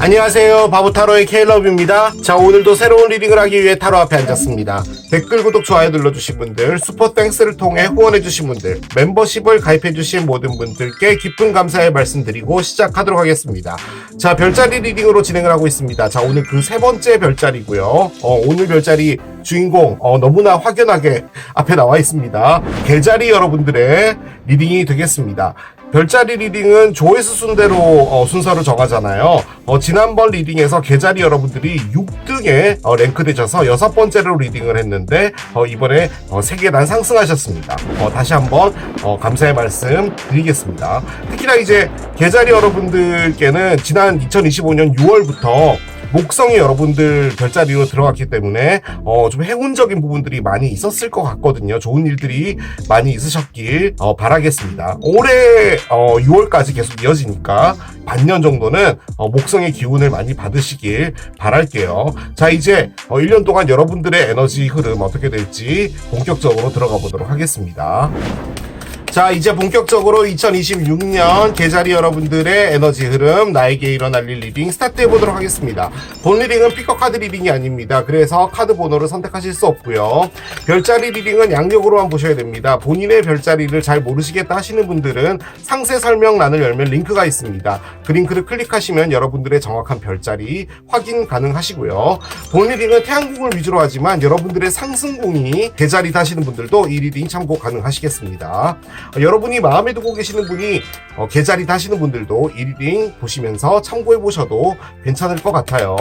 안녕하세요. 바보타로의 케일러브입니다. 자, 오늘도 새로운 리딩을 하기 위해 타로 앞에 앉았습니다. 댓글, 구독, 좋아요 눌러주신 분들, 슈퍼땡스를 통해 후원해주신 분들, 멤버십을 가입해주신 모든 분들께 깊은 감사의 말씀드리고 시작하도록 하겠습니다. 자, 별자리 리딩으로 진행을 하고 있습니다. 자, 오늘 그 세 번째 별자리고요. 오늘 별자리 주인공 너무나 확연하게 앞에 나와 있습니다. 개자리 여러분들의 리딩이 되겠습니다. 별자리 리딩은 조회수 순대로 순서를 정하잖아요. 지난번 리딩에서 개자리 여러분들이 6등에 랭크되셔서 6번째로 리딩을 했는데 이번에 3계단 상승하셨습니다. 다시 한번 감사의 말씀 드리겠습니다. 특히나 이제 개자리 여러분들께는 지난 2025년 6월부터 목성이 여러분들 별자리로 들어갔기 때문에 좀 행운적인 부분들이 많이 있었을 것 같거든요. 좋은 일들이 많이 있으셨길 바라겠습니다. 올해 6월까지 계속 이어지니까 반년 정도는 목성의 기운을 많이 받으시길 바랄게요. 자, 이제 1년 동안 여러분들의 에너지 흐름 어떻게 될지 본격적으로 들어가 보도록 하겠습니다. 자, 이제 본격적으로 2026년 개자리 여러분들의 에너지 흐름, 나에게 일어날 일 리딩 스타트 해보도록 하겠습니다. 본 리딩은 피커 카드 리딩이 아닙니다. 그래서 카드 번호를 선택하실 수 없고요. 별자리 리딩은 양력으로만 보셔야 됩니다. 본인의 별자리를 잘 모르시겠다 하시는 분들은 상세 설명란을 열면 링크가 있습니다. 그 링크를 클릭하시면 여러분들의 정확한 별자리 확인 가능하시고요. 본 리딩은 태양궁을 위주로 하지만 여러분들의 상승궁이 개자리 다시는 분들도 이 리딩 참고 가능하시겠습니다. 여러분이 마음에 두고 계시는 분이 개자리 다시는 분들도 이 리딩 보시면서 참고해 보셔도 괜찮을 것 같아요.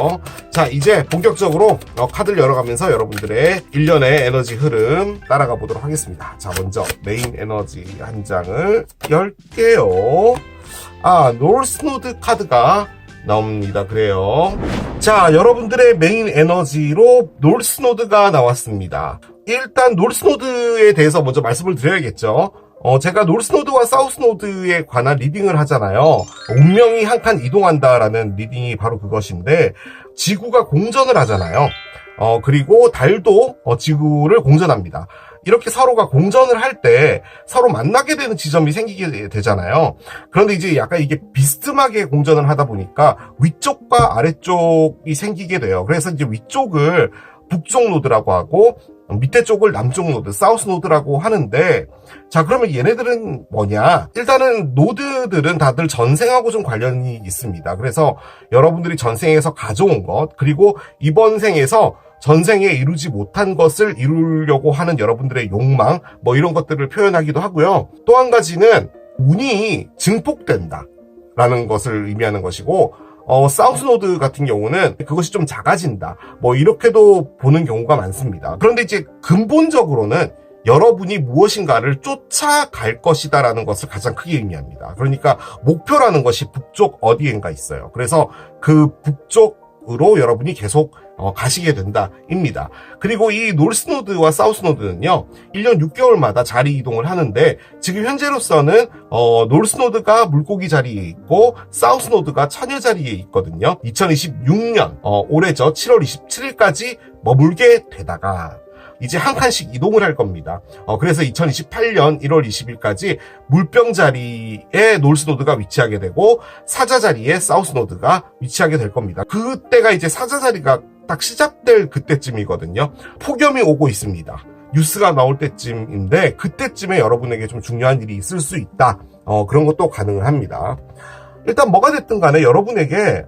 자, 이제 본격적으로 카드를 열어가면서 여러분들의 1년의 에너지 흐름 따라가 보도록 하겠습니다. 자, 먼저 메인 에너지 한 장을 열게요. 노스노드 카드가 나옵니다. 그래요. 자, 여러분들의 메인 에너지로 놀스노드가 나왔습니다. 일단 놀스노드에 대해서 먼저 말씀을 드려야겠죠. 제가 놀스노드와 사우스노드에 관한 리딩을 하잖아요. 운명이 한 칸 이동한다라는 리딩이 바로 그것인데, 지구가 공전을 하잖아요. 그리고 달도 지구를 공전합니다. 이렇게 서로가 공전을 할 때 서로 만나게 되는 지점이 생기게 되잖아요. 그런데 이제 약간 이게 비스듬하게 공전을 하다 보니까 위쪽과 아래쪽이 생기게 돼요. 그래서 이제 위쪽을 북쪽 노드라고 하고 밑에 쪽을 남쪽 노드, 사우스 노드라고 하는데, 자, 그러면 얘네들은 뭐냐? 일단은 노드들은 다들 전생하고 좀 관련이 있습니다. 그래서 여러분들이 전생에서 가져온 것, 그리고 이번 생에서 전생에 이루지 못한 것을 이루려고 하는 여러분들의 욕망, 뭐 이런 것들을 표현하기도 하고요. 또 한 가지는 운이 증폭된다 라는 것을 의미하는 것이고, 사우스 노드 같은 경우는 그것이 좀 작아진다. 뭐 이렇게도 보는 경우가 많습니다. 그런데 이제 근본적으로는 여러분이 무엇인가를 쫓아갈 것이다라는 것을 가장 크게 의미합니다. 그러니까 목표라는 것이 북쪽 어디엔가 있어요. 그래서 그 북쪽으로 여러분이 계속 가시게 된다입니다. 그리고 이 노스노드와 사우스노드는요 1년 6개월마다 자리 이동을 하는데, 지금 현재로서는 노스노드가 물고기 자리에 있고 사우스노드가 처녀 자리에 있거든요. 2026년 올해죠 7월 27일까지 머물게 되다가 이제 한 칸씩 이동을 할 겁니다. 그래서 2028년 1월 20일까지 물병 자리에 놀스노드가 위치하게 되고 사자 자리에 사우스노드가 위치하게 될 겁니다. 그때가 이제 사자 자리가 딱 시작될 그때쯤이거든요. 폭염이 오고 있습니다. 뉴스가 나올 때쯤인데 그때쯤에 여러분에게 좀 중요한 일이 있을 수 있다. 그런 것도 가능합니다. 일단 뭐가 됐든 간에 여러분에게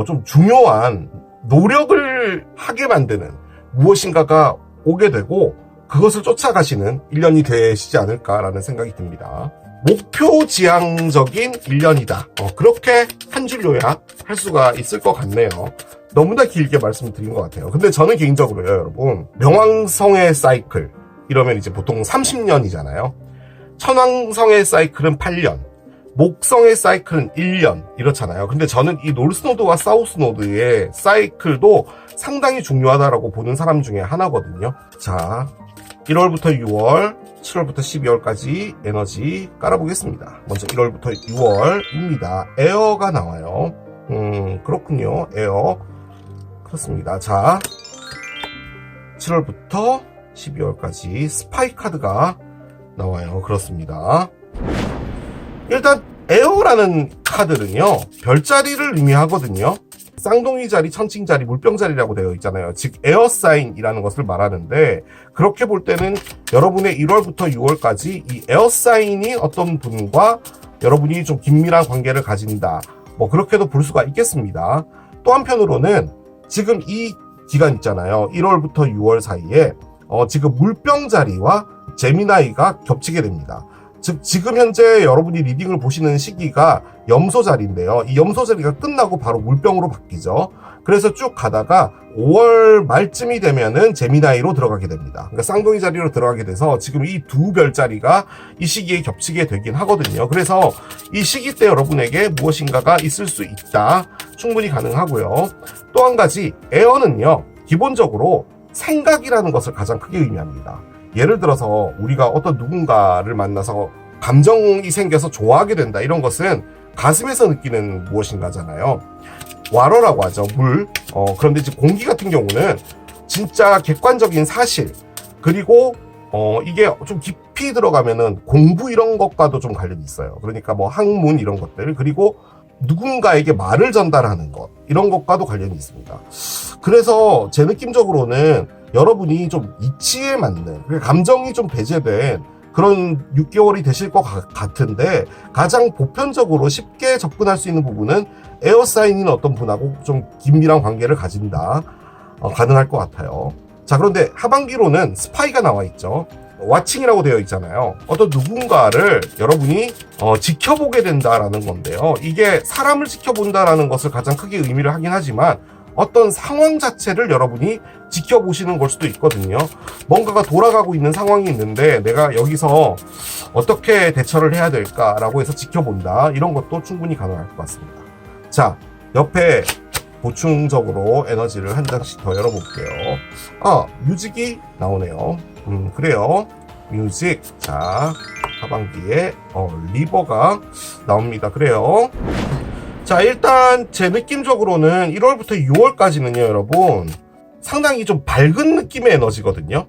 좀 중요한 노력을 하게 만드는 무엇인가가 오게 되고 그것을 쫓아가시는 1년이 되시지 않을까라는 생각이 듭니다. 목표 지향적인 1년이다. 그렇게 한 줄 요약할 수가 있을 것 같네요. 너무나 길게 말씀드린 것 같아요. 근데 저는 개인적으로요, 여러분, 명왕성의 사이클 이러면 이제 보통 30년이잖아요. 천왕성의 사이클은 8년, 목성의 사이클은 1년 이렇잖아요. 근데 저는 이 노스노드와 사우스노드의 사이클도 상당히 중요하다라고 보는 사람 중에 하나거든요. 자, 1월부터 6월, 7월부터 12월까지 에너지 깔아보겠습니다. 먼저 1월부터 6월입니다. 에어가 나와요. 그렇군요. 에어. 그렇습니다. 자, 7월부터 12월까지 스파이 카드가 나와요. 그렇습니다. 일단 에어라는 카드는요 별자리를 의미하거든요. 쌍둥이 자리, 천칭 자리, 물병 자리라고 되어 있잖아요. 즉 에어사인이라는 것을 말하는데, 그렇게 볼 때는 여러분의 1월부터 6월까지 이 에어사인이 어떤 분과 여러분이 좀 긴밀한 관계를 가진다, 뭐 그렇게도 볼 수가 있겠습니다. 또 한편으로는 지금 이 기간 있잖아요. 1월부터 6월 사이에 지금 물병 자리와 제미나이가 겹치게 됩니다. 즉 지금 현재 여러분이 리딩을 보시는 시기가 염소 자리인데요. 이 염소 자리가 끝나고 바로 물병으로 바뀌죠. 그래서 쭉 가다가 5월 말쯤이 되면은 제미나이로 들어가게 됩니다. 그러니까 쌍둥이 자리로 들어가게 돼서 지금 이 두 별자리가 이 시기에 겹치게 되긴 하거든요. 그래서 이 시기 때 여러분에게 무엇인가가 있을 수 있다. 충분히 가능하고요. 또 한 가지, 에어는요, 기본적으로 생각이라는 것을 가장 크게 의미합니다. 예를 들어서 우리가 어떤 누군가를 만나서 감정이 생겨서 좋아하게 된다, 이런 것은 가슴에서 느끼는 무엇인가잖아요. 와러라고 하죠, 물. 그런데 이제 공기 같은 경우는 진짜 객관적인 사실, 그리고 이게 좀 깊이 들어가면은 공부 이런 것과도 좀 관련이 있어요. 그러니까 뭐 학문 이런 것들, 그리고 누군가에게 말을 전달하는 것, 이런 것과도 관련이 있습니다. 그래서 제 느낌적으로는 여러분이 좀 이치에 맞는, 감정이 좀 배제된 그런 6개월이 되실 것 같은데, 가장 보편적으로 쉽게 접근할 수 있는 부분은 에어사인인 어떤 분하고 좀 긴밀한 관계를 가진다, 가능할 것 같아요. 자, 그런데 하반기로는 스파이가 나와 있죠. 와칭이라고 되어 있잖아요. 어떤 누군가를 여러분이 지켜보게 된다라는 건데요. 이게 사람을 지켜본다라는 것을 가장 크게 의미를 하긴 하지만, 어떤 상황 자체를 여러분이 지켜보시는 걸 수도 있거든요. 뭔가가 돌아가고 있는 상황이 있는데 내가 여기서 어떻게 대처를 해야 될까라고 해서 지켜본다, 이런 것도 충분히 가능할 것 같습니다. 자, 옆에 보충적으로 에너지를 한 장씩 더 열어볼게요. 뮤직이 나오네요. 그래요. 뮤직. 자, 하반기에 리버가 나옵니다. 그래요. 자, 일단 제 느낌적으로는 1월부터 6월까지는요, 여러분, 상당히 좀 밝은 느낌의 에너지거든요.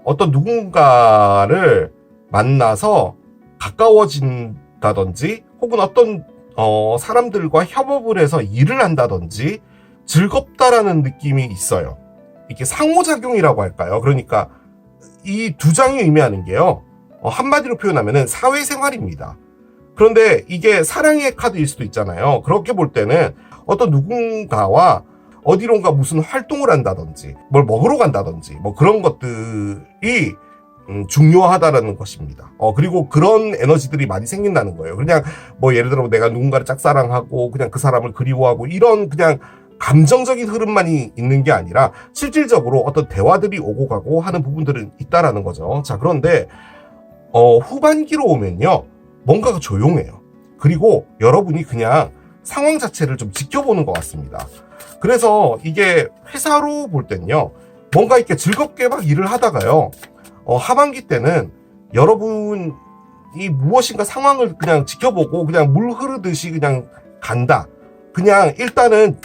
어떤 누군가를 만나서 가까워진다든지, 혹은 어떤 사람들과 협업을 해서 일을 한다든지 즐겁다라는 느낌이 있어요. 이게 상호작용이라고 할까요? 그러니까 이 두 장이 의미하는 게요, 한마디로 표현하면은 사회생활입니다. 그런데 이게 사랑의 카드일 수도 있잖아요. 그렇게 볼 때는 어떤 누군가와 어디론가 무슨 활동을 한다든지, 뭘 먹으러 간다든지, 뭐 그런 것들이 중요하다라는 것입니다. 그리고 그런 에너지들이 많이 생긴다는 거예요. 그냥 뭐 예를 들어 내가 누군가를 짝사랑하고 그냥 그 사람을 그리워하고, 이런 그냥 감정적인 흐름만이 있는 게 아니라 실질적으로 어떤 대화들이 오고 가고 하는 부분들은 있다라는 거죠. 자, 그런데 후반기로 오면요, 뭔가가 조용해요. 그리고 여러분이 그냥 상황 자체를 좀 지켜보는 것 같습니다. 그래서 이게 회사로 볼 땐요, 뭔가 이렇게 즐겁게 막 일을 하다가요, 하반기 때는 여러분이 무엇인가 상황을 그냥 지켜보고 그냥 물 흐르듯이 그냥 간다, 그냥 일단은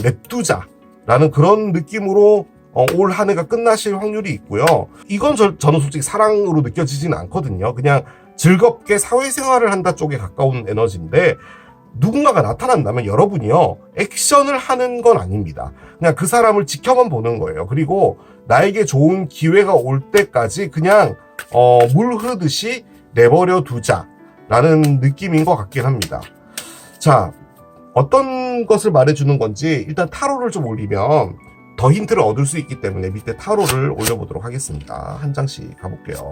냅두자라는 그런 느낌으로 올 한 해가 끝나실 확률이 있고요. 이건 저는 솔직히 사랑으로 느껴지지는 않거든요. 그냥 즐겁게 사회생활을 한다 쪽에 가까운 에너지인데, 누군가가 나타난다면 여러분이요, 액션을 하는 건 아닙니다. 그냥 그 사람을 지켜만 보는 거예요. 그리고 나에게 좋은 기회가 올 때까지 그냥 물 흐르듯이 내버려 두자라는 느낌인 것 같긴 합니다. 자, 어떤 것을 말해주는 건지 일단 타로를 좀 올리면 더 힌트를 얻을 수 있기 때문에 밑에 타로를 올려보도록 하겠습니다. 한 장씩 가볼게요.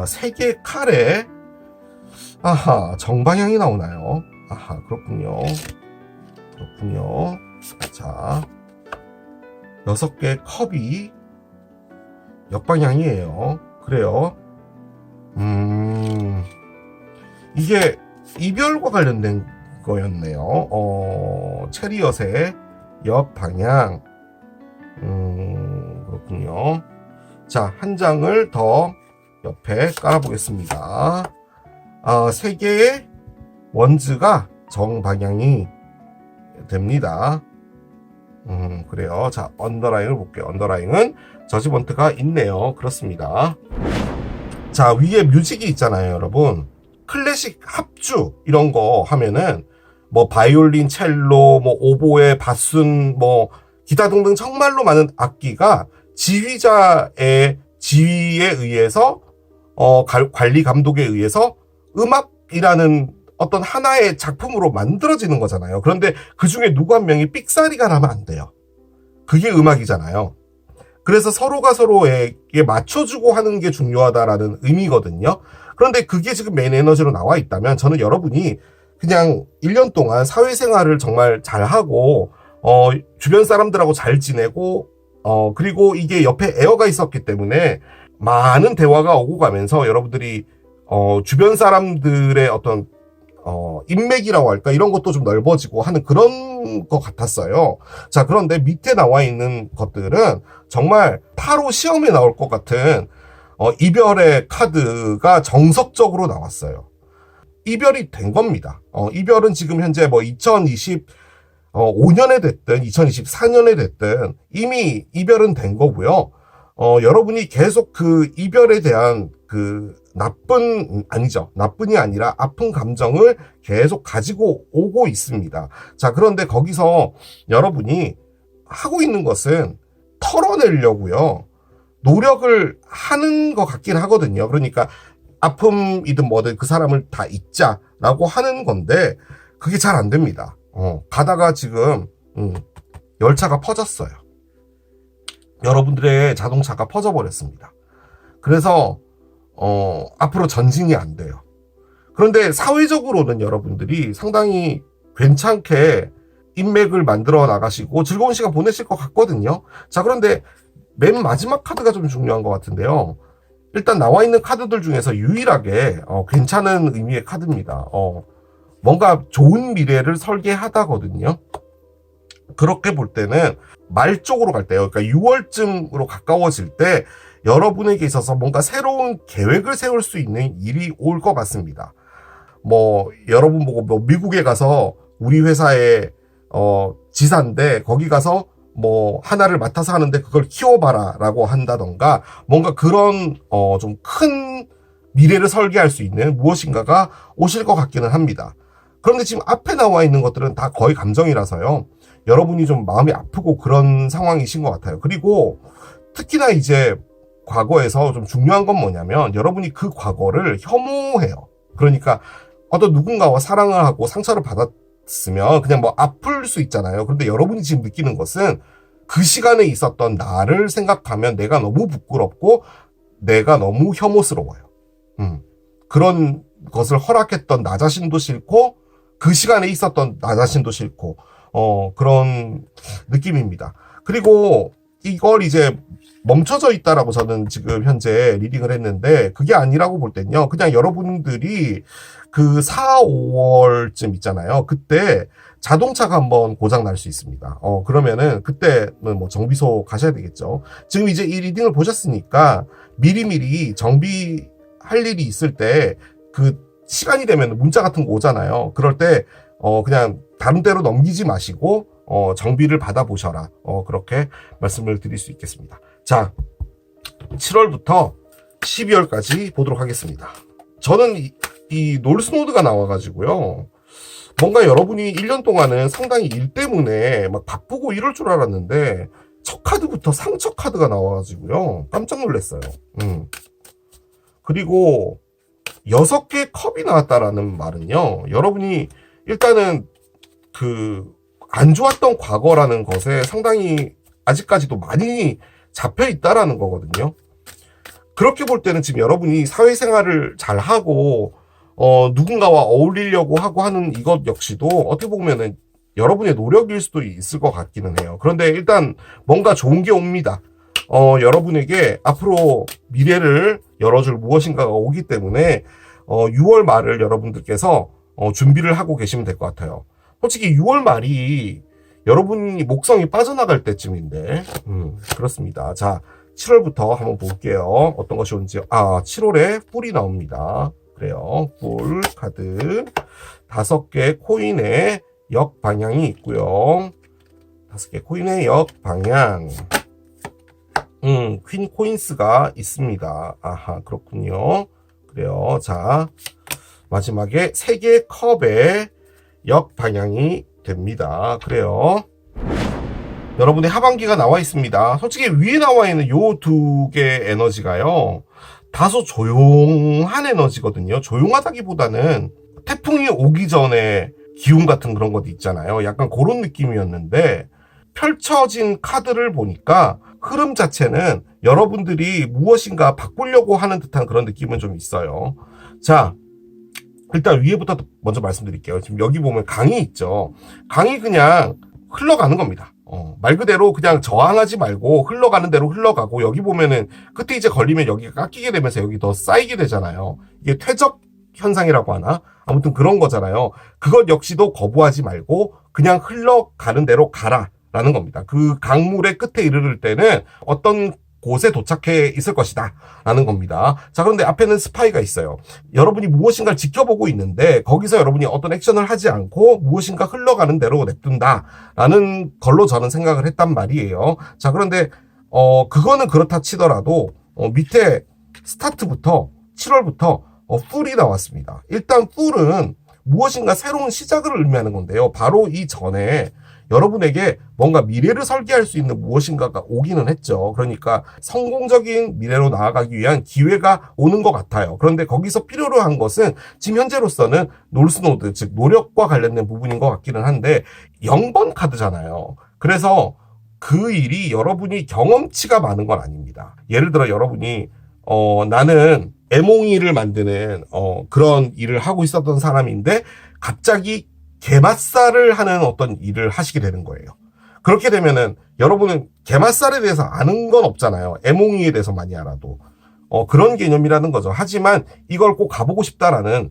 세 개의 칼에 정방향이 나오나요? 그렇군요. 자, 6개의 컵이 역방향이에요. 그래요. 이게 이별과 관련된 거였네요. 체리엇의 역방향. 그렇군요. 자, 한 장을 더 옆에 깔아보겠습니다. 3개의 원즈가 정방향이 됩니다. 그래요. 자, 언더라인을 볼게요. 언더라인은 저지먼트가 있네요. 그렇습니다. 자, 위에 뮤직이 있잖아요, 여러분. 클래식 합주 이런 거 하면은 뭐 바이올린, 첼로, 뭐 오보에, 바순, 뭐 기타 등등 정말로 많은 악기가 지휘자의 지휘에 의해서 관리 감독에 의해서 음악이라는 어떤 하나의 작품으로 만들어지는 거잖아요. 그런데 그 중에 누구 한 명이 삑사리가 나면 안 돼요. 그게 음악이잖아요. 그래서 서로가 서로에게 맞춰주고 하는 게 중요하다라는 의미거든요. 그런데 그게 지금 메인 에너지로 나와 있다면 저는 여러분이 그냥 1년 동안 사회생활을 정말 잘하고 주변 사람들하고 잘 지내고 그리고 이게 옆에 에어가 있었기 때문에 많은 대화가 오고 가면서 여러분들이 주변 사람들의 어떤 인맥이라고 할까 이런 것도 좀 넓어지고 하는 그런 것 같았어요. 자, 그런데 밑에 나와 있는 것들은 정말 타로 시험에 나올 것 같은 이별의 카드가 정석적으로 나왔어요. 이별이 된 겁니다. 이별은 지금 현재 뭐 2025년에 됐든 2024년에 됐든 이미 이별은 된 거고요. 여러분이 계속 그 이별에 대한 그 나쁜이 아니라 아픈 감정을 계속 가지고 오고 있습니다. 자, 그런데 거기서 여러분이 하고 있는 것은 털어내려고요. 노력을 하는 것 같긴 하거든요. 그러니까 아픔이든 뭐든 그 사람을 다 잊자라고 하는 건데 그게 잘 안 됩니다. 가다가 지금 열차가 퍼졌어요. 여러분들의 자동차가 퍼져버렸습니다. 그래서 앞으로 전진이 안 돼요. 그런데 사회적으로는 여러분들이 상당히 괜찮게 인맥을 만들어 나가시고 즐거운 시간 보내실 것 같거든요. 자, 그런데 맨 마지막 카드가 좀 중요한 것 같은데요. 일단 나와 있는 카드들 중에서 유일하게 괜찮은 의미의 카드입니다. 뭔가 좋은 미래를 설계하다거든요. 그렇게 볼 때는 말 쪽으로 갈 때요. 그러니까 6월쯤으로 가까워질 때 여러분에게 있어서 뭔가 새로운 계획을 세울 수 있는 일이 올 것 같습니다. 뭐 여러분 보고 뭐 미국에 가서 우리 회사의 지사인데 거기 가서 뭐 하나를 맡아서 하는데 그걸 키워봐라 라고 한다던가 뭔가 그런 좀 큰 미래를 설계할 수 있는 무엇인가가 오실 것 같기는 합니다. 그런데 지금 앞에 나와 있는 것들은 다 거의 감정이라서요. 여러분이 좀 마음이 아프고 그런 상황이신 것 같아요. 그리고 특히나 이제 과거에서 좀 중요한 건 뭐냐면 여러분이 그 과거를 혐오해요. 그러니까 어떤 누군가와 사랑을 하고 상처를 받았으면 그냥 뭐 아플 수 있잖아요. 그런데 여러분이 지금 느끼는 것은 그 시간에 있었던 나를 생각하면 내가 너무 부끄럽고 내가 너무 혐오스러워요. 그런 것을 허락했던 나 자신도 싫고 그 시간에 있었던 나 자신도 싫고 그런 느낌입니다. 그리고 이걸 이제 멈춰져 있다라고 저는 지금 현재 리딩을 했는데 그게 아니라고 볼 땐요. 그냥 여러분들이 그 4, 5월쯤 있잖아요. 그때 자동차가 한번 고장 날 수 있습니다. 그러면은 그때는 뭐 정비소 가셔야 되겠죠. 지금 이제 이 리딩을 보셨으니까 미리미리 정비할 일이 있을 때 그 시간이 되면 문자 같은 거 오잖아요. 그럴 때 그냥 다른 데로 넘기지 마시고 정비를 받아보셔라. 그렇게 말씀을 드릴 수 있겠습니다. 자, 7월부터 12월까지 보도록 하겠습니다. 저는 이 놀스노드가 나와가지고요. 뭔가 여러분이 1년 동안은 상당히 일 때문에 막 바쁘고 이럴 줄 알았는데 첫 카드부터 상처 카드가 나와가지고요. 깜짝 놀랐어요. 그리고 6개의 컵이 나왔다라는 말은요. 여러분이 일단은 안 좋았던 과거라는 것에 상당히 아직까지도 많이 잡혀 있다라는 거거든요. 그렇게 볼 때는 지금 여러분이 사회생활을 잘하고 누군가와 어울리려고 하고 하는 이것 역시도 어떻게 보면은 여러분의 노력일 수도 있을 것 같기는 해요. 그런데 일단 뭔가 좋은 게 옵니다. 여러분에게 앞으로 미래를 열어줄 무엇인가가 오기 때문에 6월 말을 여러분들께서 준비를 하고 계시면 될 것 같아요. 솔직히 6월 말이 여러분이 목성이 빠져나갈 때쯤인데 그렇습니다. 자, 7월부터 한번 볼게요. 어떤 것이 온지. 7월에 뿔이 나옵니다. 그래요. 뿔 카드 5개 코인의 역방향이 있고요. 5개 코인의 역방향. 퀸 코인스가 있습니다. 아하, 그렇군요. 그래요. 자, 마지막에 3개의 컵의 역방향이 됩니다. 그래요. 여러분의 하반기가 나와 있습니다. 솔직히 위에 나와 있는 요 두 개의 에너지가요, 다소 조용한 에너지거든요. 조용하다기보다는 태풍이 오기 전에 기운 같은 그런 것도 있잖아요. 약간 그런 느낌이었는데, 펼쳐진 카드를 보니까 흐름 자체는 여러분들이 무엇인가 바꾸려고 하는 듯한 그런 느낌은 좀 있어요. 자, 일단 위에부터 먼저 말씀드릴게요. 지금 여기 보면 강이 있죠. 강이 그냥 흘러가는 겁니다. 말 그대로 그냥 저항하지 말고 흘러가는 대로 흘러가고, 여기 보면은 끝에 이제 걸리면 여기가 깎이게 되면서 여기 더 쌓이게 되잖아요. 이게 퇴적 현상이라고 하나? 아무튼 그런 거잖아요. 그것 역시도 거부하지 말고 그냥 흘러가는 대로 가라 라는 겁니다. 그 강물의 끝에 이르를 때는 어떤 곳에 도착해 있을 것이다 라는 겁니다. 자, 그런데 앞에는 스파이가 있어요. 여러분이 무엇인가를 지켜보고 있는데 거기서 여러분이 어떤 액션을 하지 않고 무엇인가 흘러가는 대로 냅둔다 라는 걸로 저는 생각을 했단 말이에요. 자, 그런데 그거는 그렇다 치더라도 밑에 스타트부터 7월부터 풀이 나왔습니다. 일단 풀은 무엇인가 새로운 시작을 의미하는 건데요. 바로 이 전에 여러분에게 뭔가 미래를 설계할 수 있는 무엇인가가 오기는 했죠. 그러니까 성공적인 미래로 나아가기 위한 기회가 오는 것 같아요. 그런데 거기서 필요로 한 것은 지금 현재로서는 노스노드, 즉 노력과 관련된 부분인 것 같기는 한데 0번 카드잖아요. 그래서 그 일이 여러분이 경험치가 많은 건 아닙니다. 예를 들어 여러분이 나는 애몽이를 만드는 그런 일을 하고 있었던 사람인데 갑자기 게맛살을 하는 어떤 일을 하시게 되는 거예요. 그렇게 되면은 여러분은 게맛살에 대해서 아는 건 없잖아요. 애몽이에 대해서 많이 알아도. 그런 개념이라는 거죠. 하지만 이걸 꼭 가보고 싶다라는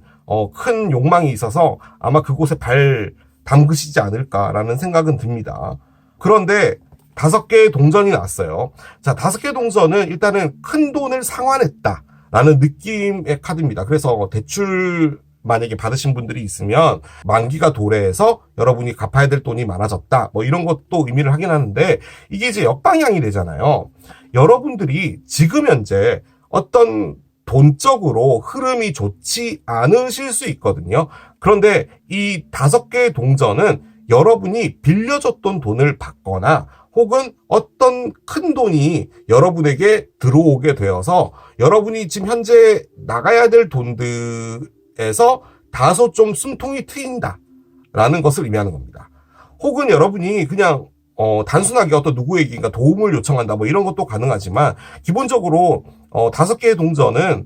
큰 욕망이 있어서 아마 그곳에 발 담그시지 않을까라는 생각은 듭니다. 그런데 5개의 동전이 나왔어요. 자, 5개의 동전은 일단은 큰 돈을 상환했다라는 느낌의 카드입니다. 그래서 대출 만약에 받으신 분들이 있으면 만기가 도래해서 여러분이 갚아야 될 돈이 많아졌다, 뭐 이런 것도 의미를 하긴 하는데, 이게 이제 역방향이 되잖아요. 여러분들이 지금 현재 어떤 돈적으로 흐름이 좋지 않으실 수 있거든요. 그런데 이 5개의 동전은 여러분이 빌려줬던 돈을 받거나 혹은 어떤 큰 돈이 여러분에게 들어오게 되어서 여러분이 지금 현재 나가야 될 돈들에서 다소 좀 숨통이 트인다라는 것을 의미하는 겁니다. 혹은 여러분이 그냥 단순하게 어떤 누구에게인가 도움을 요청한다, 뭐 이런 것도 가능하지만, 기본적으로 5개의 동전은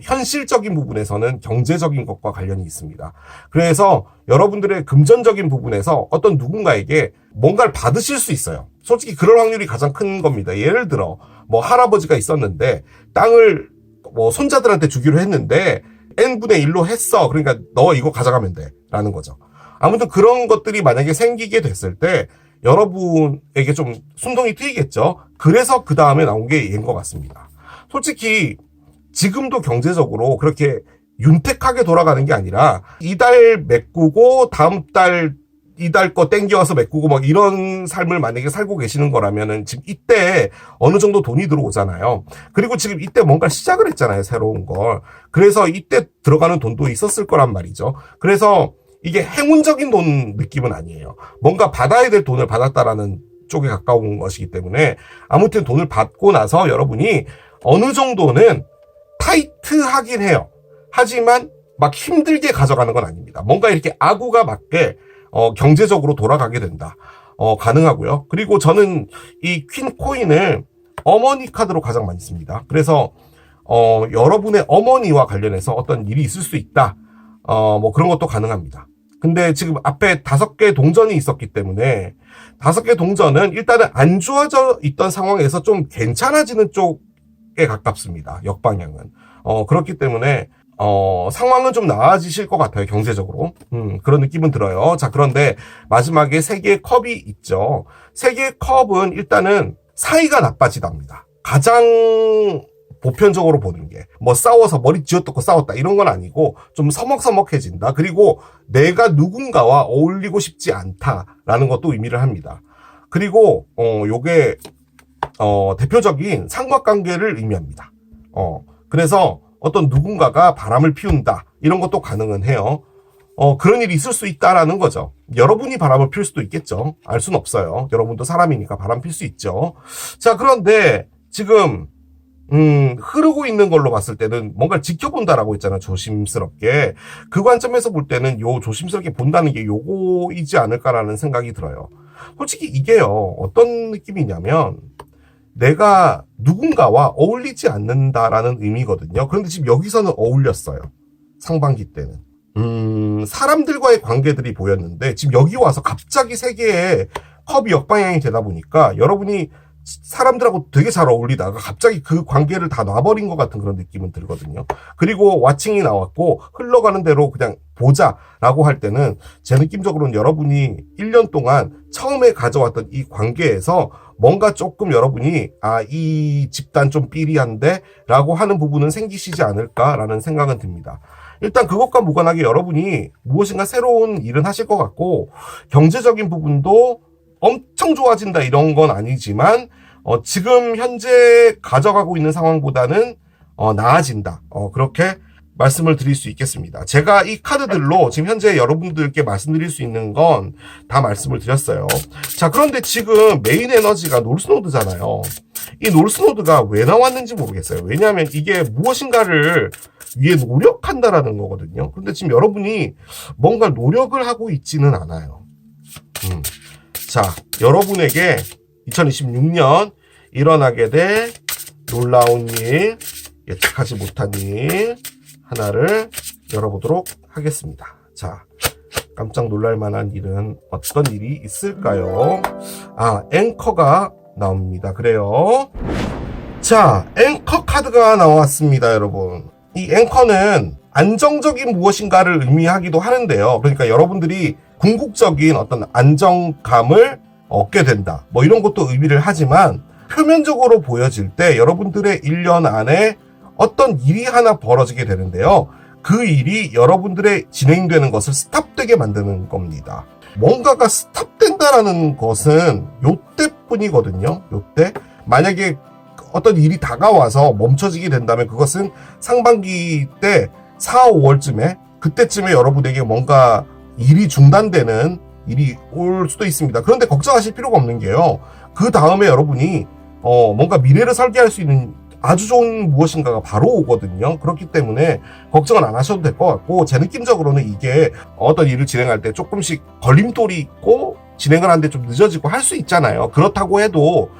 현실적인 부분에서는 경제적인 것과 관련이 있습니다. 그래서 여러분들의 금전적인 부분에서 어떤 누군가에게 뭔가를 받으실 수 있어요. 솔직히 그럴 확률이 가장 큰 겁니다. 예를 들어 뭐 할아버지가 있었는데 땅을 뭐 손자들한테 주기로 했는데 n분의 1로 했어. 그러니까 너 이거 가져가면 돼 라는 거죠. 아무튼 그런 것들이 만약에 생기게 됐을 때 여러분에게 좀 숨통이 트이겠죠. 그래서 그 다음에 나온 게 얘인 것 같습니다. 솔직히 지금도 경제적으로 그렇게 윤택하게 돌아가는 게 아니라 이달 메꾸고 다음 달 이달 거 땡겨와서 메꾸고 막 이런 삶을 만약에 살고 계시는 거라면은 지금 이때 어느 정도 돈이 들어오잖아요. 그리고 지금 이때 뭔가 시작을 했잖아요, 새로운 걸. 그래서 이때 들어가는 돈도 있었을 거란 말이죠. 그래서 이게 행운적인 돈 느낌은 아니에요. 뭔가 받아야 될 돈을 받았다라는 쪽에 가까운 것이기 때문에, 아무튼 돈을 받고 나서 여러분이 어느 정도는 타이트하긴 해요. 하지만 막 힘들게 가져가는 건 아닙니다. 뭔가 이렇게 아구가 맞게 경제적으로 돌아가게 된다. 가능하고요. 그리고 저는 이 퀸 코인을 어머니 카드로 가장 많이 씁니다. 그래서 여러분의 어머니와 관련해서 어떤 일이 있을 수 있다. 뭐 그런 것도 가능합니다. 근데 지금 앞에 5개의 동전이 있었기 때문에 5개의 동전은 일단은 안 좋아져 있던 상황에서 좀 괜찮아지는 쪽에 가깝습니다. 역방향은. 그렇기 때문에 상황은 좀 나아지실 것 같아요, 경제적으로. 그런 느낌은 들어요. 자, 그런데 마지막에 3개의 컵이 있죠. 3개의 컵은 일단은 사이가 나빠지답니다. 가장 보편적으로 보는 게, 뭐 싸워서 머리 쥐어뜯고 싸웠다 이런 건 아니고 좀 서먹서먹해진다. 그리고 내가 누군가와 어울리고 싶지 않다라는 것도 의미를 합니다. 그리고 요게 대표적인 삼각관계를 의미합니다. 그래서 어떤 누군가가 바람을 피운다 이런 것도 가능은 해요. 그런 일이 있을 수 있다라는 거죠. 여러분이 바람을 필 수도 있겠죠. 알 수는 없어요. 여러분도 사람이니까 바람 필 수 있죠. 자, 그런데 지금 흐르고 있는 걸로 봤을 때는 뭔가를 지켜본다라고 했잖아, 조심스럽게. 그 관점에서 볼 때는 요 조심스럽게 본다는 게 요거이지 않을까라는 생각이 들어요. 솔직히 이게요, 어떤 느낌이냐면, 내가 누군가와 어울리지 않는다라는 의미거든요. 그런데 지금 여기서는 어울렸어요. 상반기 때는. 사람들과의 관계들이 보였는데, 지금 여기 와서 갑자기 세계의 컵이 역방향이 되다 보니까, 여러분이 사람들하고 되게 잘 어울리다가 갑자기 그 관계를 다 놔버린 것 같은 그런 느낌은 들거든요. 그리고 와칭이 나왔고 흘러가는 대로 그냥 보자라고 할 때는 제 느낌적으로는 여러분이 1년 동안 처음에 가져왔던 이 관계에서 뭔가 조금 여러분이 이 집단 좀 삐리한데 라고 하는 부분은 생기시지 않을까라는 생각은 듭니다. 일단 그것과 무관하게 여러분이 무엇인가 새로운 일은 하실 것 같고 경제적인 부분도 엄청 좋아진다 이런 건 아니지만 지금 현재 가져가고 있는 상황보다는 나아진다. 그렇게 말씀을 드릴 수 있겠습니다. 제가 이 카드들로 지금 현재 여러분들께 말씀드릴 수 있는 건 다 말씀을 드렸어요. 자, 그런데 지금 메인 에너지가 노르스노드잖아요. 이 노르스노드가 왜 나왔는지 모르겠어요. 왜냐하면 이게 무엇인가를 위해 노력한다라는 거거든요. 그런데 지금 여러분이 뭔가 노력을 하고 있지는 않아요. 자, 여러분에게 2026년 일어나게 될 놀라운 일, 예측하지 못한 일 하나를 열어보도록 하겠습니다. 자, 깜짝 놀랄 만한 일은 어떤 일이 있을까요? 앵커가 나옵니다. 그래요. 자, 앵커 카드가 나왔습니다, 여러분. 이 앵커는 안정적인 무엇인가를 의미하기도 하는데요. 그러니까 여러분들이 궁극적인 어떤 안정감을 얻게 된다. 뭐 이런 것도 의미를 하지만 표면적으로 보여질 때 여러분들의 1년 안에 어떤 일이 하나 벌어지게 되는데요. 그 일이 여러분들의 진행되는 것을 스탑되게 만드는 겁니다. 뭔가가 스탑된다라는 것은 요때뿐이거든요. 요때. 만약에 어떤 일이 다가와서 멈춰지게 된다면 그것은 상반기 때 4, 5월쯤에 그때쯤에 여러분에게 뭔가 일이 중단되는 일이 올 수도 있습니다. 그런데 걱정하실 필요가 없는 게요. 그 다음에 여러분이 뭔가 미래를 설계할 수 있는 아주 좋은 무엇인가가 바로 오거든요. 그렇기 때문에 걱정은 안 하셔도 될 것 같고 제 느낌적으로는 이게 어떤 일을 진행할 때 조금씩 걸림돌이 있고 진행을 하는데 좀 늦어지고 할 수 있잖아요. 그렇다고 해도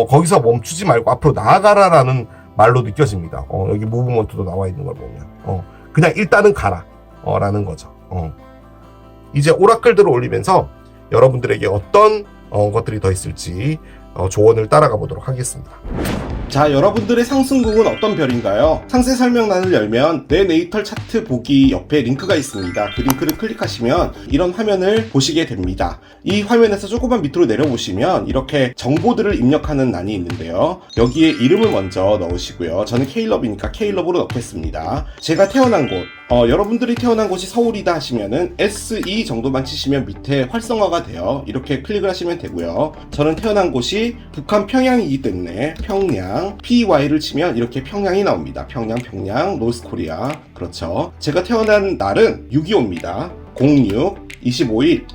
거기서 멈추지 말고 앞으로 나아가라라는 말로 느껴집니다. 여기 무브먼트도 나와 있는 걸 보면 그냥 일단은 가라 라는 거죠. 이제 오라클들을 올리면서 여러분들에게 어떤 것들이 더 있을지 조언을 따라가 보도록 하겠습니다. 자, 여러분들의 상승궁은 어떤 별인가요? 상세 설명란을 열면 내 네이털 차트 보기 옆에 링크가 있습니다. 그 링크를 클릭하시면 이런 화면을 보시게 됩니다. 이 화면에서 조금만 밑으로 내려보시면 이렇게 정보들을 입력하는 란이 있는데요. 여기에 이름을 먼저 넣으시고요. 저는 K럽이니까 K럽으로 넣겠습니다. 제가 태어난 곳, 여러분들이 태어난 곳이 서울이다 하시면은 SE 정도만 치시면 밑에 활성화가 돼요. 이렇게 클릭을 하시면 되고요. 저는 태어난 곳이 북한 평양이기 때문에 평양, PY를 치면 이렇게 평양이 나옵니다. 평양, 노스코리아. 그렇죠. 제가 태어난 날은 6.25입니다. 06, 25일.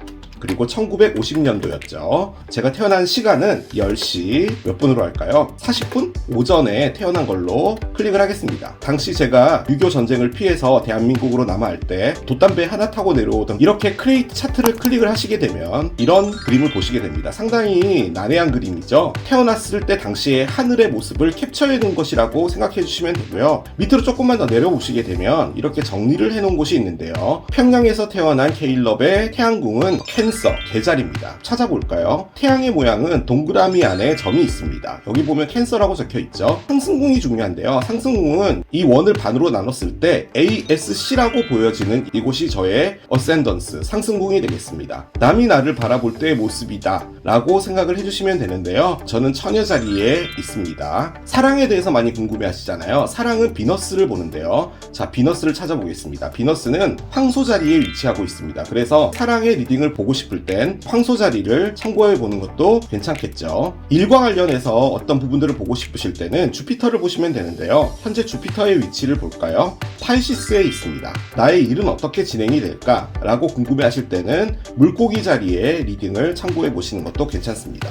그리고 1950년도였죠. 제가 태어난 시간은 10시 몇 분으로 할까요? 40분? 오전에 태어난 걸로 클릭을 하겠습니다. 당시 제가 6.25 전쟁을 피해서 대한민국으로 남아할 때 돛담배 하나 타고 내려오던 이렇게 크레이트 차트를 클릭을 하시게 되면 이런 그림을 보시게 됩니다. 상당히 난해한 그림이죠. 태어났을 때 당시의 하늘의 모습을 캡처해 놓은 것이라고 생각해 주시면 되고요. 밑으로 조금만 더 내려보시게 되면 이렇게 정리를 해 놓은 곳이 있는데요. 평양에서 태어난 케일럽의 태양궁은 캔서, 계절입니다. 찾아볼까요? 태양의 모양은 동그라미 안에 점이 있습니다. 여기 보면 캔서라고 적혀 있죠. 상승궁이 중요한데요. 상승궁은 이 원을 반으로 나눴을 때 ASC라고 보여지는 이곳이 저의 어센던스, 상승궁이 되겠습니다. 남이 나를 바라볼 때의 모습이다 라고 생각을 해주시면 되는데요. 저는 처녀 자리에 있습니다. 사랑에 대해서 많이 궁금해 하시잖아요. 사랑은 비너스를 보는데요. 자, 비너스를 찾아보겠습니다. 비너스는 황소 자리에 위치하고 있습니다. 그래서 사랑의 리딩을 보고 싶을 땐 황소 자리를 참고해 보는 것도 괜찮겠죠. 일과 관련해서 어떤 부분들을 보고 싶으실 때는 주피터를 보시면 되는데요. 현재 주피터의 위치를 볼까요? 탈시스에 있습니다. 나의 일은 어떻게 진행이 될까? 라고 궁금해 하실 때는 물고기 자리의 리딩을 참고해 보시는 것도 괜찮습니다.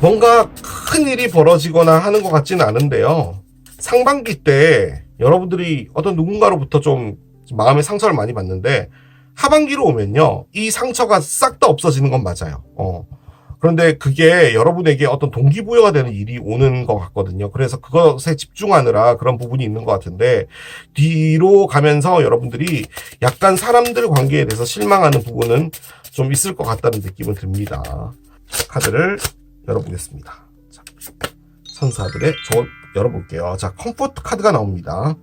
뭔가 큰 일이 벌어지거나 하는 것 같지는 않은데요. 상반기 때 여러분들이 어떤 누군가로부터 좀 마음의 상처를 많이 받는데 하반기로 오면요, 이 상처가 싹 다 없어지는 건 맞아요. 그런데 그게 여러분에게 어떤 동기부여가 되는 일이 오는 것 같거든요. 그래서 그것에 집중하느라 그런 부분이 있는 것 같은데, 뒤로 가면서 여러분들이 약간 사람들 관계에 대해서 실망하는 부분은 좀 있을 것 같다는 느낌은 듭니다. 카드를 열어보겠습니다. 자, 천사들의 조언 열어볼게요. 자, 컴포트 카드가 나옵니다.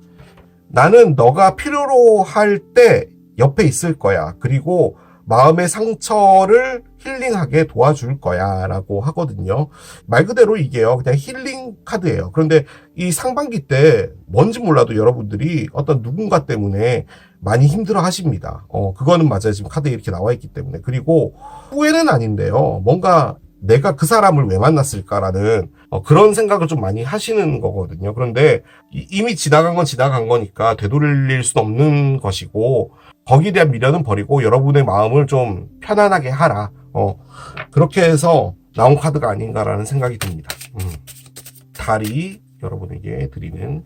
나는 너가 필요로 할 때 옆에 있을 거야. 그리고 마음의 상처를 힐링하게 도와줄 거야 라고 하거든요. 말 그대로 이게요, 그냥 힐링 카드예요. 그런데 이 상반기 때 뭔지 몰라도 여러분들이 어떤 누군가 때문에 많이 힘들어 하십니다. 그거는 맞아요. 지금 카드에 이렇게 나와 있기 때문에. 그리고 후회는 아닌데요, 뭔가 내가 그 사람을 왜 만났을까라는 그런 생각을 좀 많이 하시는 거거든요. 그런데 이미 지나간 건 지나간 거니까 되돌릴 수는 없는 것이고, 거기에 대한 미련은 버리고 여러분의 마음을 좀 편안하게 하라. 그렇게 해서 나온 카드가 아닌가라는 생각이 듭니다. 달이 여러분에게 드리는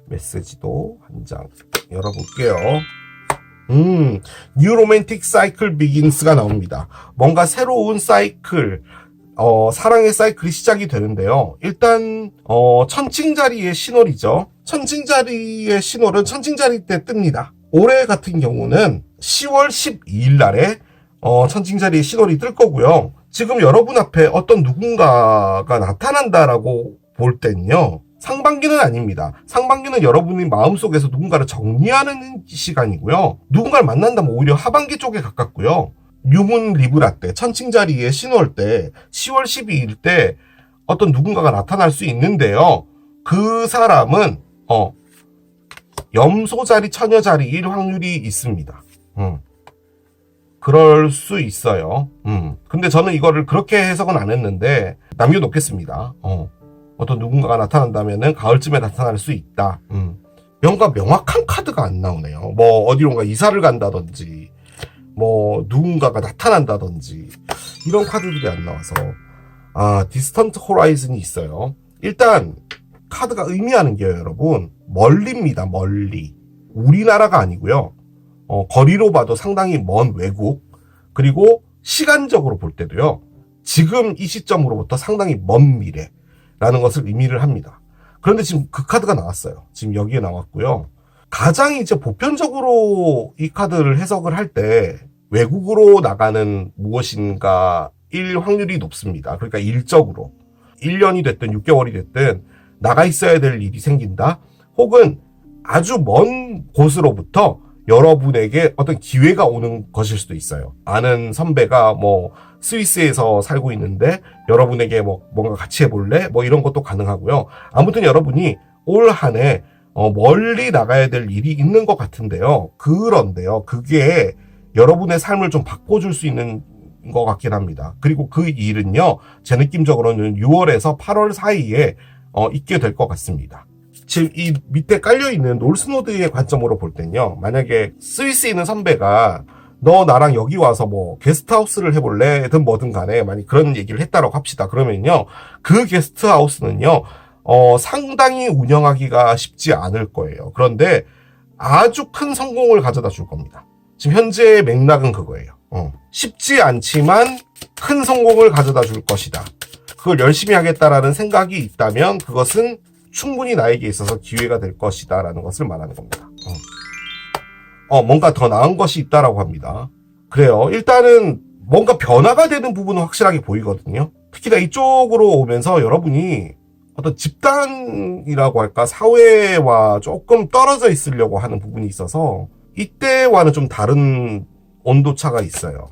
메시지도 한 장 열어볼게요. 뉴 로맨틱 사이클 비긴스가 나옵니다. 뭔가 새로운 사이클, 사랑의 사이클이 시작이 되는데요. 일단 천칭자리의 신월이죠. 천칭자리의 신월은 천칭자리 때 뜹니다. 올해 같은 경우는 10월 12일 날에 천칭자리의 신월이 뜰 거고요. 지금 여러분 앞에 어떤 누군가가 나타난다라고 볼 땐요, 상반기는 아닙니다. 상반기는 여러분이 마음속에서 누군가를 정리하는 시간이고요. 누군가를 만난다면 오히려 하반기 쪽에 가깝고요. 뉴문 리브라 때, 천칭자리의 신월 때, 10월 12일 때 어떤 누군가가 나타날 수 있는데요. 그 사람은 염소자리, 처녀자리일 확률이 있습니다. 그럴 수 있어요. 근데 저는 이거를 그렇게 해석은 안 했는데 남겨놓겠습니다. 어떤 누군가가 나타난다면은 가을쯤에 나타날 수 있다. 뭔가 명확한 카드가 안 나오네요. 뭐 어디론가 이사를 간다든지, 뭐 누군가가 나타난다든지, 이런 카드들이 안 나와서 디스턴트 호라이즌이 있어요. 일단 카드가 의미하는 게요, 여러분, 멀리입니다. 멀리. 우리나라가 아니고요. 거리로 봐도 상당히 먼 외국, 그리고 시간적으로 볼 때도요, 지금 이 시점으로부터 상당히 먼 미래라는 것을 의미를 합니다. 그런데 지금 그 카드가 나왔어요. 지금 여기에 나왔고요. 가장 이제 보편적으로 이 카드를 해석을 할 때 외국으로 나가는 무엇인가일 확률이 높습니다. 그러니까 일적으로 1년이 됐든 6개월이 됐든 나가 있어야 될 일이 생긴다, 혹은 아주 먼 곳으로부터 여러분에게 어떤 기회가 오는 것일 수도 있어요. 아는 선배가 뭐 스위스에서 살고 있는데 여러분에게 뭔가 같이 해볼래? 뭐 이런 것도 가능하고요. 아무튼 여러분이 올 한 해 멀리 나가야 될 일이 있는 것 같은데요. 그런데요, 그게 여러분의 삶을 좀 바꿔줄 수 있는 것 같긴 합니다. 그리고 그 일은요, 제 느낌적으로는 6월에서 8월 사이에 있게 될 것 같습니다. 지금 이 밑에 깔려있는 놀스노드의 관점으로 볼 땐요, 만약에 스위스에 있는 선배가 너 나랑 여기 와서 뭐 게스트하우스를 해볼래?든 뭐든 간에 만약 그런 얘기를 했다라고 합시다. 그러면요, 그 게스트하우스는요, 상당히 운영하기가 쉽지 않을 거예요. 그런데 아주 큰 성공을 가져다 줄 겁니다. 지금 현재의 맥락은 그거예요. 쉽지 않지만 큰 성공을 가져다 줄 것이다. 그걸 열심히 하겠다라는 생각이 있다면 그것은 충분히 나에게 있어서 기회가 될 것이다 라는 것을 말하는 겁니다. 뭔가 더 나은 것이 있다라고 합니다. 그래요. 일단은 뭔가 변화가 되는 부분은 확실하게 보이거든요. 특히나 이쪽으로 오면서 여러분이 어떤 집단이라고 할까, 사회와 조금 떨어져 있으려고 하는 부분이 있어서 이때와는 좀 다른 온도차가 있어요.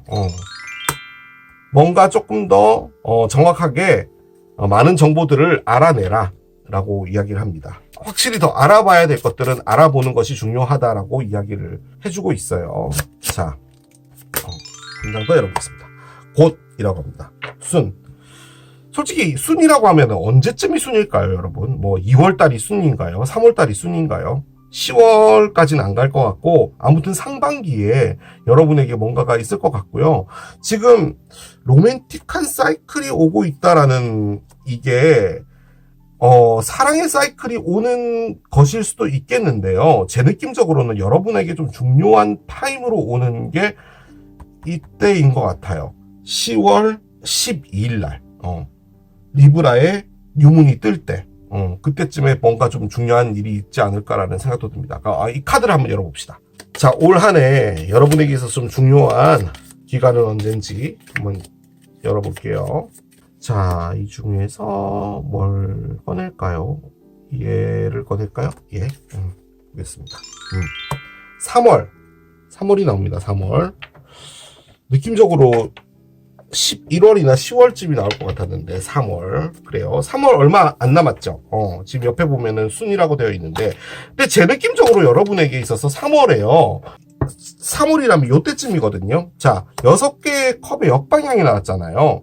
뭔가 조금 더 정확하게 많은 정보들을 알아내라 라고 이야기를 합니다. 확실히 더 알아봐야 될 것들은 알아보는 것이 중요하다라고 이야기를 해주고 있어요. 자, 한 장 더 열어보겠습니다. 곧이라고 합니다. 순. 솔직히 순이라고 하면 언제쯤이 순일까요, 여러분? 뭐 2월달이 순인가요? 3월달이 순인가요? 10월까지는 안 갈 것 같고, 아무튼 상반기에 여러분에게 뭔가가 있을 것 같고요. 지금 로맨틱한 사이클이 오고 있다라는 이게 사랑의 사이클이 오는 것일 수도 있겠는데요. 제 느낌적으로는 여러분에게 좀 중요한 타임으로 오는 게 이때인 것 같아요. 10월 12일 날 리브라의 유문이 뜰 때 그때쯤에 뭔가 좀 중요한 일이 있지 않을까라는 생각도 듭니다. 이 카드를 한번 열어봅시다. 자, 올 한 해 여러분에게 있어서 좀 중요한 기간은 언젠지 한번 열어볼게요. 자, 이 중에서 뭘 꺼낼까요? 얘를 꺼낼까요? 예, 보겠습니다. 3월이 나옵니다. 3월. 느낌적으로 11월이나 10월쯤이 나올 것 같았는데 3월. 그래요. 3월 얼마 안 남았죠. 지금 옆에 보면은 순이라고 되어 있는데, 근데 제 느낌적으로 여러분에게 있어서 3월에요. 3월이라면 요때쯤이거든요. 자, 6개의 컵의 역방향이 나왔잖아요.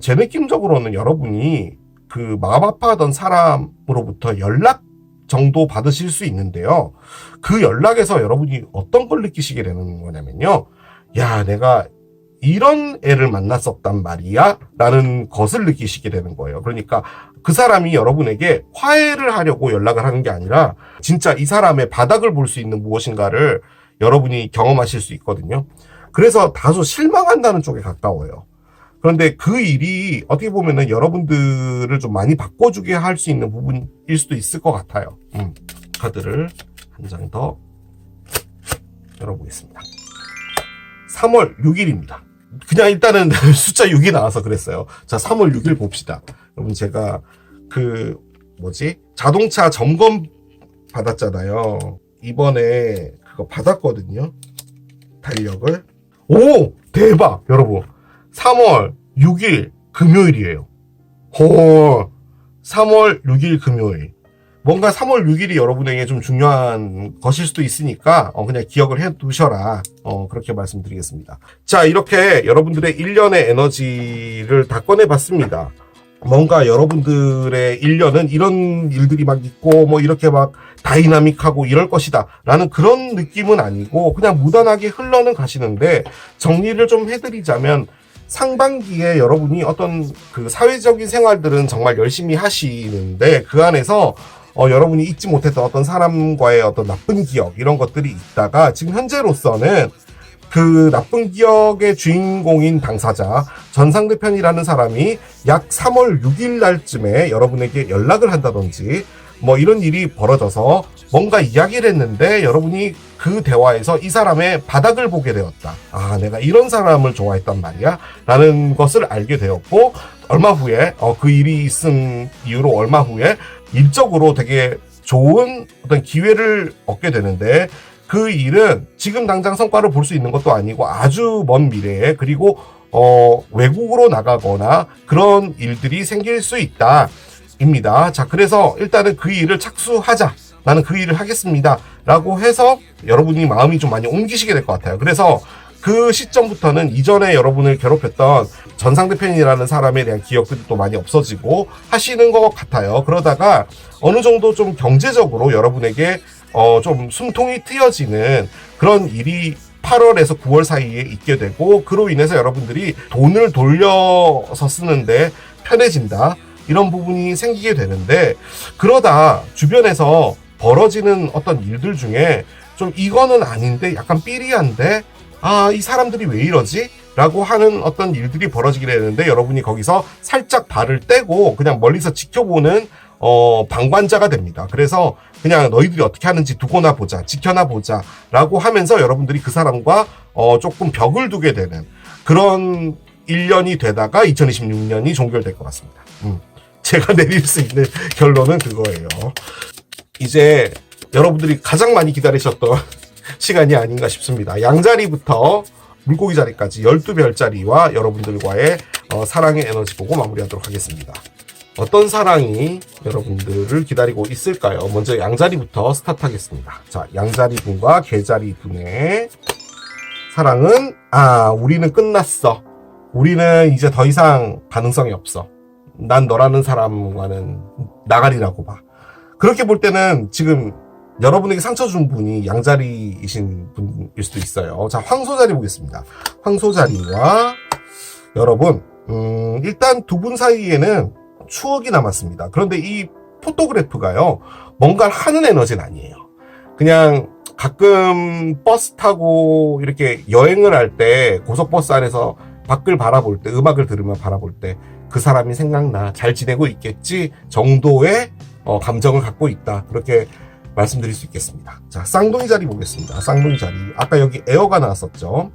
제 느낌적으로는 여러분이 그 마음 아파하던 사람으로부터 연락 정도 받으실 수 있는데요. 그 연락에서 여러분이 어떤 걸 느끼시게 되는 거냐면요. 야, 내가 이런 애를 만났었단 말이야 라는 것을 느끼시게 되는 거예요. 그러니까 그 사람이 여러분에게 화해를 하려고 연락을 하는 게 아니라 진짜 이 사람의 바닥을 볼 수 있는 무엇인가를 여러분이 경험하실 수 있거든요. 그래서 다소 실망한다는 쪽에 가까워요. 그런데 그 일이 어떻게 보면은 여러분들을 좀 많이 바꿔주게 할 수 있는 부분일 수도 있을 것 같아요. 카드를 한 장 더 열어보겠습니다. 3월 6일입니다. 그냥 일단은 숫자 6이 나와서 그랬어요. 자, 3월 6일 봅시다. 여러분, 제가 자동차 점검 받았잖아요. 이번에 그거 받았거든요. 달력을. 오! 대박! 여러분. 3월 6일 금요일이에요. 3월 6일 금요일. 뭔가 3월 6일이 여러분에게 좀 중요한 것일 수도 있으니까 그냥 기억을 해 두셔라. 그렇게 말씀드리겠습니다. 자, 이렇게 여러분들의 1년의 에너지를 다 꺼내봤습니다. 뭔가 여러분들의 1년은 이런 일들이 막 있고 뭐 이렇게 막 다이나믹하고 이럴 것이다 라는 그런 느낌은 아니고 그냥 무던하게 흘러는 가시는데, 정리를 좀 해드리자면 상반기에 여러분이 어떤 그 사회적인 생활들은 정말 열심히 하시는데 그 안에서 여러분이 잊지 못했던 어떤 사람과의 어떤 나쁜 기억 이런 것들이 있다가 지금 현재로서는 그 나쁜 기억의 주인공인 당사자 전상대편이라는 사람이 약 3월 6일 날쯤에 여러분에게 연락을 한다든지 뭐 이런 일이 벌어져서 뭔가 이야기를 했는데 여러분이 그 대화에서 이 사람의 바닥을 보게 되었다. 아, 내가 이런 사람을 좋아했단 말이야 라는 것을 알게 되었고, 얼마 후에 그 일이 있은 이후로 얼마 후에 일적으로 되게 좋은 어떤 기회를 얻게 되는데, 그 일은 지금 당장 성과를 볼 수 있는 것도 아니고 아주 먼 미래에, 그리고 외국으로 나가거나 그런 일들이 생길 수 있다 입니다. 자, 그래서 일단은 그 일을 착수하자, 나는 그 일을 하겠습니다 라고 해서 여러분이 마음이 좀 많이 옮기시게 될 것 같아요. 그래서 그 시점부터는 이전에 여러분을 괴롭혔던 전상대편이라는 사람에 대한 기억들이 또 많이 없어지고 하시는 것 같아요. 그러다가 어느 정도 좀 경제적으로 여러분에게 좀 숨통이 트여지는 그런 일이 8월에서 9월 사이에 있게 되고, 그로 인해서 여러분들이 돈을 돌려서 쓰는데 편해진다, 이런 부분이 생기게 되는데, 그러다 주변에서 벌어지는 어떤 일들 중에 좀 이거는 아닌데 약간 삐리한데 이 사람들이 왜 이러지? 라고 하는 어떤 일들이 벌어지게 되는데, 여러분이 거기서 살짝 발을 떼고 그냥 멀리서 지켜보는 방관자가 됩니다. 그래서 그냥 너희들이 어떻게 하는지 두고나 보자, 지켜나 보자 라고 하면서 여러분들이 그 사람과 조금 벽을 두게 되는 그런 1년이 되다가 2026년이 종결될 것 같습니다. 제가 내릴 수 있는 결론은 그거예요. 이제 여러분들이 가장 많이 기다리셨던 시간이 아닌가 싶습니다. 양자리부터 물고기 자리까지 12별자리와 여러분들과의 사랑의 에너지 보고 마무리하도록 하겠습니다. 어떤 사랑이 여러분들을 기다리고 있을까요? 먼저 양자리부터 스타트하겠습니다. 자, 양자리 분과 개자리 분의 사랑은 우리는 끝났어. 우리는 이제 더 이상 가능성이 없어. 난 너라는 사람과는 나가리라고 봐. 그렇게 볼 때는 지금 여러분에게 상처 준 분이 양자리이신 분일 수도 있어요. 자, 황소자리 보겠습니다. 황소자리와 여러분, 일단 두 분 사이에는 추억이 남았습니다. 그런데 이 포토그래프가요, 뭔가를 하는 에너지는 아니에요. 그냥 가끔 버스 타고 이렇게 여행을 할 때 고속버스 안에서 밖을 바라볼 때, 음악을 들으며 바라볼 때 그 사람이 생각나, 잘 지내고 있겠지 정도의 감정을 갖고 있다. 그렇게 말씀드릴 수 있겠습니다. 자, 쌍둥이 자리 보겠습니다. 쌍둥이 자리. 아까 여기 에어가 나왔었죠.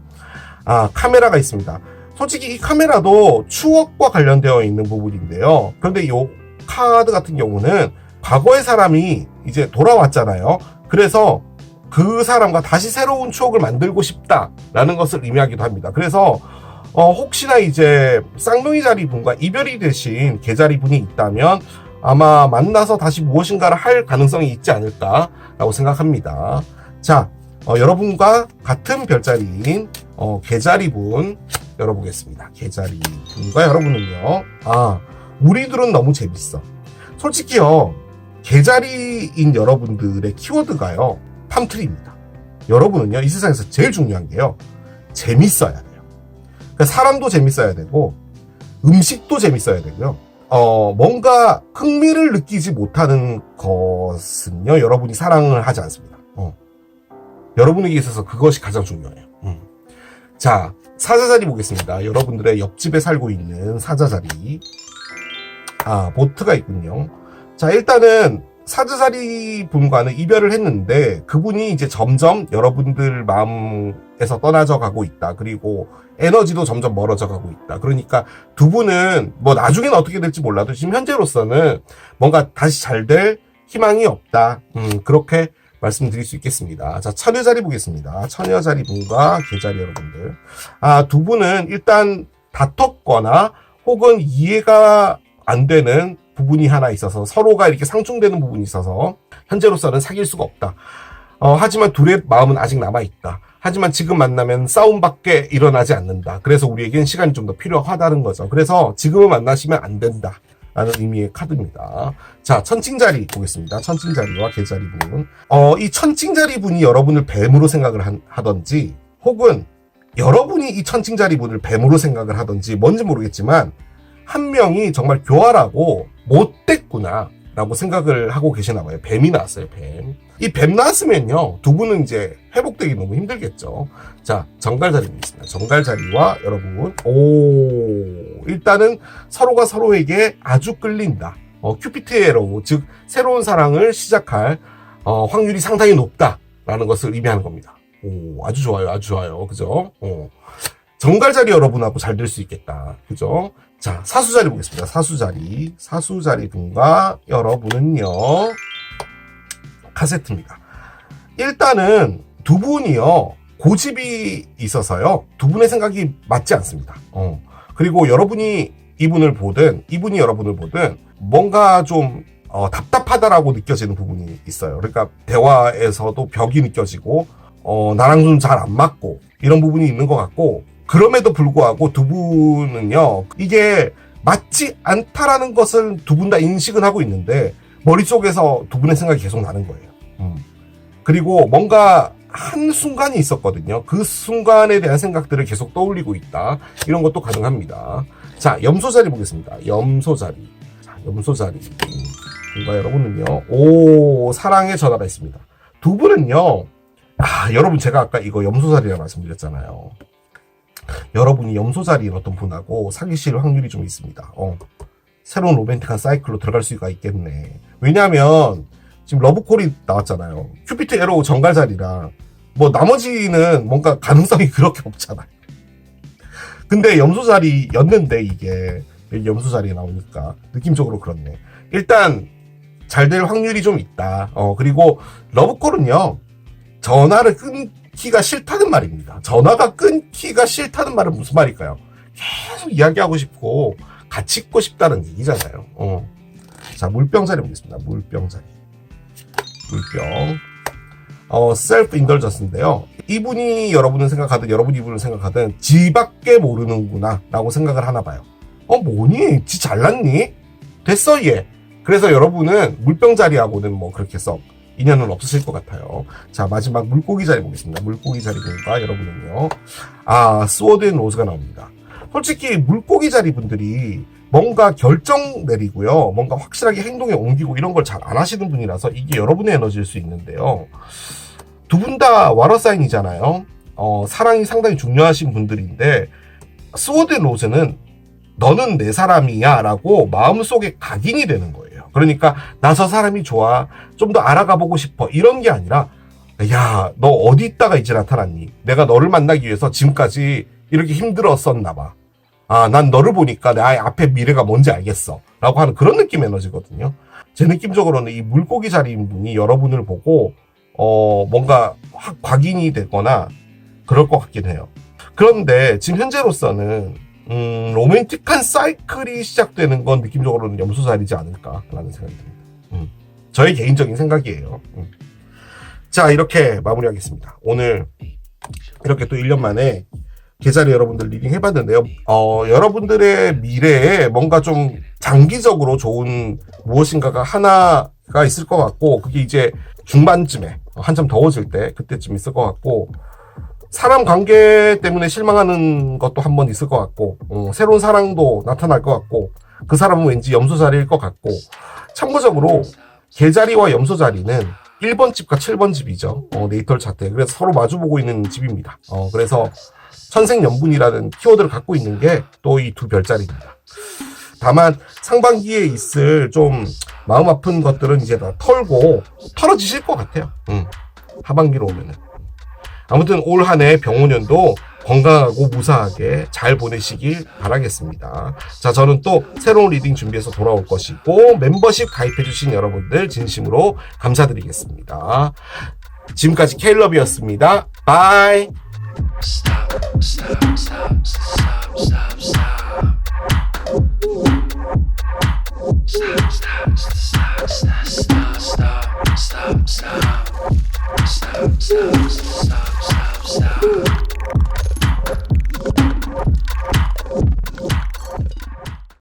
카메라가 있습니다. 솔직히 이 카메라도 추억과 관련되어 있는 부분인데요. 그런데 이 카드 같은 경우는 과거의 사람이 이제 돌아왔잖아요. 그래서 그 사람과 다시 새로운 추억을 만들고 싶다라는 것을 의미하기도 합니다. 그래서 혹시나 이제 쌍둥이 자리 분과 이별이 되신 개자리 분이 있다면 아마 만나서 다시 무엇인가를 할 가능성이 있지 않을까라고 생각합니다. 자, 여러분과 같은 별자리인 개자리 분 열어보겠습니다. 개자리 분과 여러분은요. 우리들은 너무 재밌어. 솔직히요, 개자리인 여러분들의 키워드가요, 팜트리입니다. 여러분은요, 이 세상에서 제일 중요한 게요, 재밌어야 돼요. 그러니까 사람도 재밌어야 되고, 음식도 재밌어야 되고요. 뭔가 흥미를 느끼지 못하는 것은요, 여러분이 사랑을 하지 않습니다. 여러분에게 있어서 그것이 가장 중요해요. 자, 사자자리 보겠습니다. 여러분들의 옆집에 살고 있는 사자자리. 보트가 있군요. 자, 일단은 사자자리 분과는 이별을 했는데 그분이 이제 점점 여러분들 마음에서 떠나져 가고 있다. 그리고 에너지도 점점 멀어져 가고 있다. 그러니까 두 분은 뭐 나중에는 어떻게 될지 몰라도 지금 현재로서는 뭔가 다시 잘 될 희망이 없다. 그렇게 말씀드릴 수 있겠습니다. 자, 처녀자리 보겠습니다. 처녀자리 분과 개자리 여러분들. 두 분은 일단 다퉜거나 혹은 이해가 안 되는 부분이 하나 있어서 서로가 이렇게 상충되는 부분이 있어서 현재로서는 사귈 수가 없다. 하지만 둘의 마음은 아직 남아있다. 하지만 지금 만나면 싸움밖에 일어나지 않는다. 그래서 우리에겐 시간이 좀 더 필요하다는 거죠. 그래서 지금은 만나시면 안 된다. 라는 의미의 카드입니다. 자, 천칭자리 보겠습니다. 천칭자리와 개자리 분. 이 천칭자리 분이 여러분을 뱀으로 생각을 하던지 혹은 여러분이 이 천칭자리 분을 뱀으로 생각을 하던지 뭔지 모르겠지만 한 명이 정말 교활하고 못됐구나 라고 생각을 하고 계시나 봐요. 뱀이 나왔어요. 뱀. 이 뱀 나왔으면요, 두 분은 이제 회복되기 너무 힘들겠죠. 자, 정갈자리 보겠습니다. 정갈자리와 여러분, 일단은 서로가 서로에게 아주 끌린다. 큐피트의 에러, 즉 새로운 사랑을 시작할 확률이 상당히 높다라는 것을 의미하는 겁니다. 아주 좋아요. 아주 좋아요. 그죠? 정갈자리 여러분하고 잘 될 수 있겠다. 그죠? 자, 사수자리 보겠습니다. 사수자리. 사수자리 분과 여러분은요, 카세트입니다. 일단은 두 분이요, 고집이 있어서요, 두 분의 생각이 맞지 않습니다. 그리고 여러분이 이분을 보든, 이분이 여러분을 보든, 뭔가 좀, 답답하다라고 느껴지는 부분이 있어요. 그러니까, 대화에서도 벽이 느껴지고, 나랑 좀 잘 안 맞고, 이런 부분이 있는 것 같고, 그럼에도 불구하고 두 분은요, 이게 맞지 않다라는 것을 두 분 다 인식은 하고 있는데 머릿속에서 두 분의 생각이 계속 나는 거예요. 그리고 뭔가 한 순간이 있었거든요. 그 순간에 대한 생각들을 계속 떠올리고 있다. 이런 것도 가능합니다. 자, 염소자리 보겠습니다. 염소자리. 자, 염소자리. 뭔가 여러분은요, 사랑의 전화가 있습니다. 두 분은요, 여러분 제가 아까 이거 염소자리라고 말씀드렸잖아요. 여러분이 염소자리인 어떤 분하고 사귀실 확률이 좀 있습니다. 새로운 로맨틱한 사이클로 들어갈 수가 있겠네. 왜냐하면 지금 러브콜이 나왔잖아요. 큐피트 에로 정갈자리랑 뭐 나머지는 뭔가 가능성이 그렇게 없잖아요. 근데 염소자리였는데 이게 염소자리에 나오니까 느낌적으로 그렇네. 일단 잘 될 확률이 좀 있다. 그리고 러브콜은요, 전화를 끊기가 싫다는 말입니다. 전화가 끊기가 싫다는 말은 무슨 말일까요? 계속 이야기하고 싶고 같이 있고 싶다는 얘기잖아요. 자, 물병자리 보겠습니다. 물병자리. 물병. 셀프 인덜전스인데요. 이분이 여러분을 생각하든 여러분이 이분을 생각하든 지밖에 모르는구나 라고 생각을 하나 봐요. 뭐니? 지 잘났니? 됐어 얘. 그래서 여러분은 물병자리하고는 뭐 그렇게 썩 인연은 없으실 것 같아요. 자, 마지막 물고기 자리 보겠습니다. 물고기 자리분과 여러분은요. 스워드 앤 로즈가 나옵니다. 솔직히 물고기 자리 분들이 뭔가 결정 내리고요. 뭔가 확실하게 행동에 옮기고 이런 걸 잘 안 하시는 분이라서 이게 여러분의 에너지일 수 있는데요. 두 분 다 와러 사인이잖아요. 사랑이 상당히 중요하신 분들인데 스워드 앤 로즈는 너는 내 사람이야 라고 마음속에 각인이 되는 거예요. 그러니까 나 저 사람이 좋아, 좀 더 알아가 보고 싶어, 이런 게 아니라 야, 너 어디 있다가 이제 나타났니? 내가 너를 만나기 위해서 지금까지 이렇게 힘들었었나 봐. 난 너를 보니까 내 앞에 미래가 뭔지 알겠어 라고 하는 그런 느낌 에너지거든요. 제 느낌적으로는 이 물고기 자리인 분이 여러분을 보고 뭔가 확 각인이 되거나 그럴 것 같긴 해요. 그런데 지금 현재로서는 로맨틱한 사이클이 시작되는 건 느낌적으로는 염소 자리지 않을까라는 생각이 듭니다. 저의 개인적인 생각이에요. 자, 이렇게 마무리하겠습니다. 오늘 이렇게 또 1년 만에 계좌를 여러분들 리딩 해봤는데요. 여러분들의 미래에 뭔가 좀 장기적으로 좋은 무엇인가가 하나가 있을 것 같고, 그게 이제 중반쯤에 한참 더워질 때 그때쯤 있을 것 같고, 사람 관계 때문에 실망하는 것도 한번 있을 것 같고, 새로운 사랑도 나타날 것 같고, 그 사람은 왠지 염소 자리일 것 같고, 참고적으로 개자리와 염소 자리는 1번 집과 7번 집이죠. 네이털 차트에. 그래서 서로 마주보고 있는 집입니다. 그래서 천생연분이라는 키워드를 갖고 있는 게 또 이 두 별자리입니다. 다만 상반기에 있을 좀 마음 아픈 것들은 이제 다 털고 털어지실 것 같아요. 하반기로 오면은. 아무튼 올 한 해 병원년도 건강하고 무사하게 잘 보내시길 바라겠습니다. 자, 저는 또 새로운 리딩 준비해서 돌아올 것이고, 멤버십 가입해주신 여러분들 진심으로 감사드리겠습니다. 지금까지 케일럽이었습니다. 바이. Stop.